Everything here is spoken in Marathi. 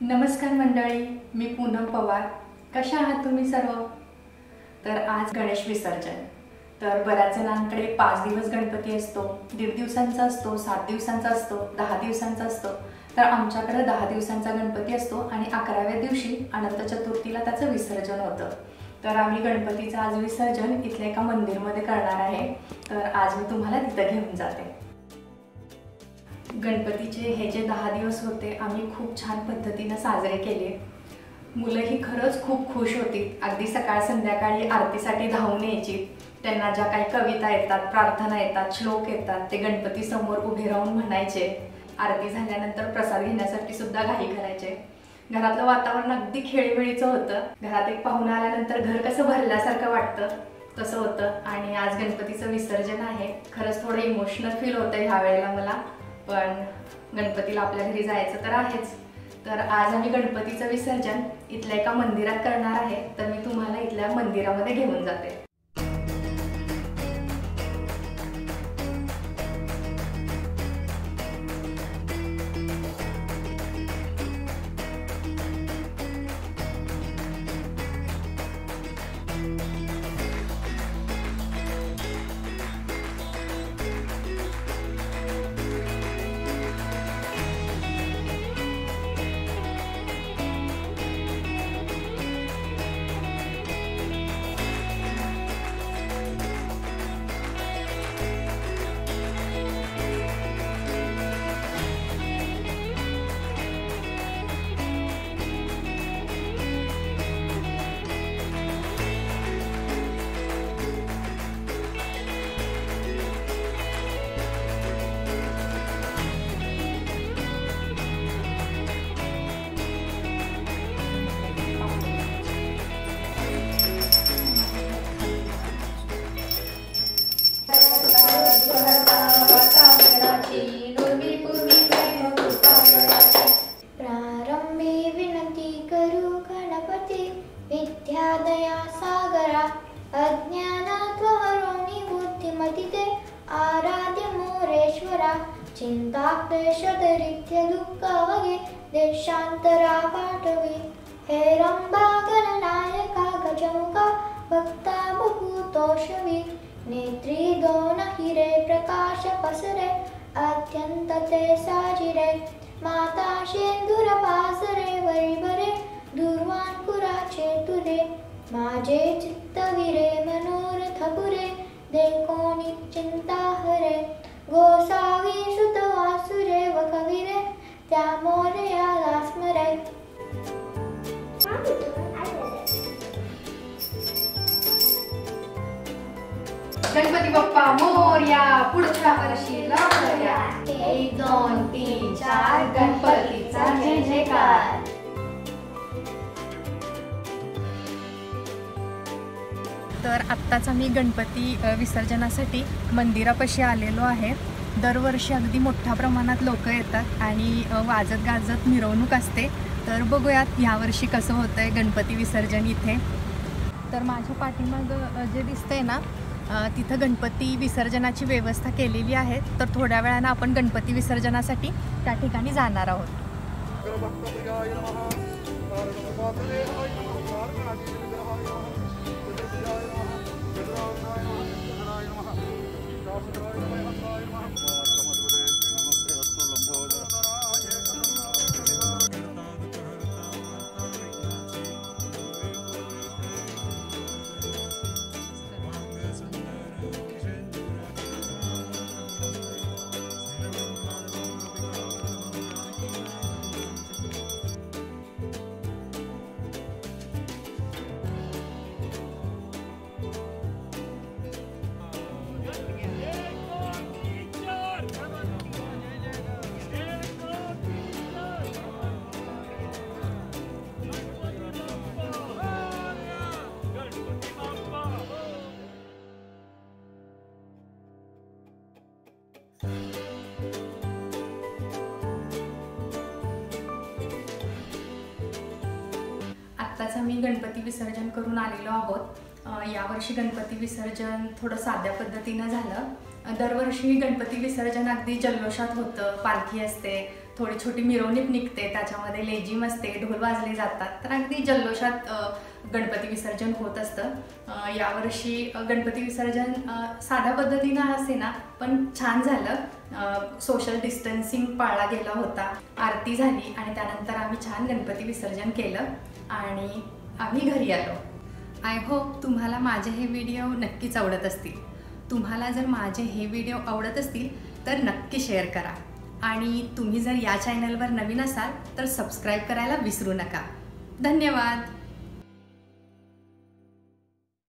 नमस्कार मंडळी, मी पूनम पवार. कशा आहात तुम्ही सर्व? तर आज गणेश विसर्जन. तर बऱ्याच जणांकडे 5 दिवस गणपती असतो, 1.5 दिवसांचा असतो, 7 दिवसांचा असतो, 10 दिवसांचा असतो. तर आमच्याकडे 10 दिवसांचा गणपती असतो आणि 11व्या दिवशी अनंत चतुर्थीला त्याचं विसर्जन होतं. तर आम्ही गणपतीचं आज विसर्जन इथल्या एका मंदिरमध्ये करणार आहे. तर आज मी तुम्हाला तिथं घेऊन जाते. गणपतीचे हे जे 10 दिवस होते आम्ही खूप छान पद्धतीने साजरे केले. मुलंही खरंच खूप खुश होती. अगदी सकाळ संध्याकाळी आरतीसाठी धावून यायची. त्यांना ज्या काही कविता येतात, प्रार्थना येतात, श्लोक येतात ते गणपती समोर उभे राहून म्हणायचे. आरती झाल्यानंतर प्रसाद घेण्यासाठी सुद्धा घाई करायचे. घरातलं वातावरण अगदी खेळीमेळीचं होतं. घरात एक पाहुणा आल्यानंतर घर कसं भरल्यासारखं वाटतं तसं होतं. आणि आज गणपतीचं विसर्जन आहे. खरंच थोडं इमोशनल फील होतं ह्या वेळेला मला. पण गणपतीला आपल्या घरी जायचं तर आहेच. तर आज आम्ही गणपतीचं विसर्जन इथल्या एका मंदिरात करणार आहे. तर मी तुम्हाला इथल्या मंदिरामध्ये घेऊन जाते. विद्यादया सागरा अज्ञानात्वहरोनि बुद्धिमतिते आराध्य मोरेश्वरा चिंताक्लेशदरिद्र्य दुःखवगे देशांतरा पाठवे हे रंभा गणनायका गजमुखा भक्ता बहुतोषवी नेत्री दोन हिरे प्रकाश पसरे अत्यंत ते साजिरे माता शेंदूर पासरे वैभरे दूरवान कुराचे तुले माझे चित्तविरे मनोरथ पुरे देखोनी चिंता हरे गोसावी सुत वासुरे व कविरे त्या मोरयाला स्मरे. गणपती बाप्पा मोरया, पुढच्या वर्षी लवकर या. 1 2 3 4 गणपतीचा जय जयकार. तर आत्ताच आम्ही गणपती विसर्जनासाठी मंदिरापाशी आलेलो आहे. दरवर्षी अगदी मोठ्या प्रमाणात लोक येतात आणि वाजत गाजत मिरवणूक असते. तर बघूयात यावर्षी कसं होतंय गणपती विसर्जन इथे. तर माझ्या पाठीमागं जे दिसतंय ना तिथं गणपती विसर्जनाची व्यवस्था केलेली आहे. तर थोड्या वेळानं आपण गणपती विसर्जनासाठी त्या ठिकाणी जाणार आहोत. आत्ताच आम्ही गणपती विसर्जन करून आलेलो आहोत. यावर्षी गणपती विसर्जन थोडं साध्या पद्धतीनं झालं. दरवर्षी गणपती विसर्जन अगदी जल्लोषात होतं, पालखी असते, थोडी छोटी मिरवणूक निघते, त्याच्यामध्ये लेझिम असते, ढोल वाजले जातात, तर अगदी जल्लोषात गणपती विसर्जन होत असतं। यावर्षी गणपती विसर्जन साध्या पद्धतीनं असे ना, पण छान झालं। सोशल डिस्टन्सिंग पाळला गेला होता, आरती झाली आणि त्यानंतर आम्ही छान गणपती विसर्जन केलं आणि आम्ही घरी आलो। आय होप तुम्हाला माझे हे व्हिडिओ नक्कीच आवडत असतील। तुम्हाला जर माझे हे व्हिडिओ आवडत असतील तर नक्की शेअर करा आणि तुम्ही जर या चॅनलवर नवीन असाल तर सबस्क्राईब करायला विसरू नका। धन्यवाद।